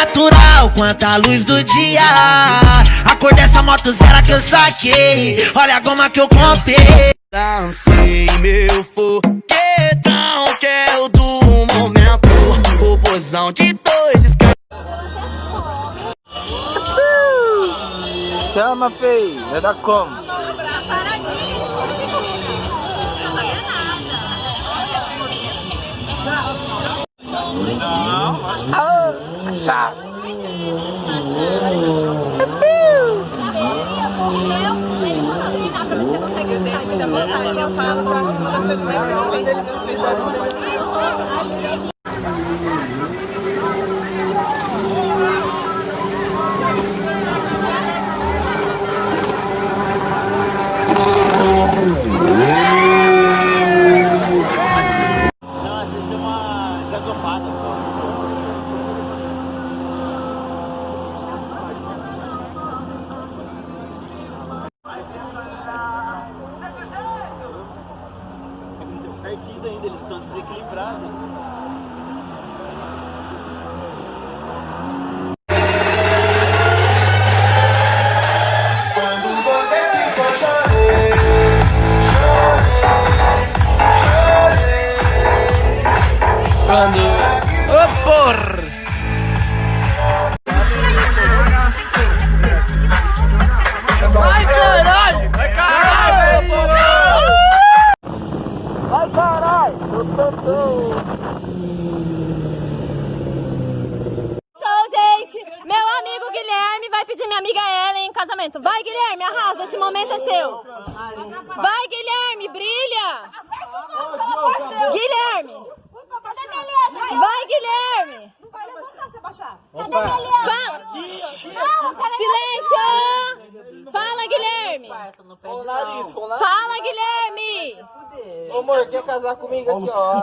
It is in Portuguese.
natural quanto a luz do dia. A cor dessa moto zero que eu saquei, olha a goma que eu comprei. Lancei meu foguetão, que é o do momento. Robozão de dois escravos. Chama, fei, vai dar como? Chato. Eu falo, eu acho que uma das coisas mais Partido ainda, eles estão desequilibrados. Quando você se encontra, Quando... Ô, porra! Vai, caralho! Vai, caralho! Vai, caralho! gente, meu amigo Guilherme vai pedir minha amiga Ellen em casamento. Vai, Guilherme, arrasa, esse momento é seu. Vai, Guilherme, brilha. Guilherme. Vai, Guilherme. Fala. Silêncio. Fala, Guilherme. Ô, nariz, Fala, Guilherme. Ô, amor, quer casar comigo aqui, ó?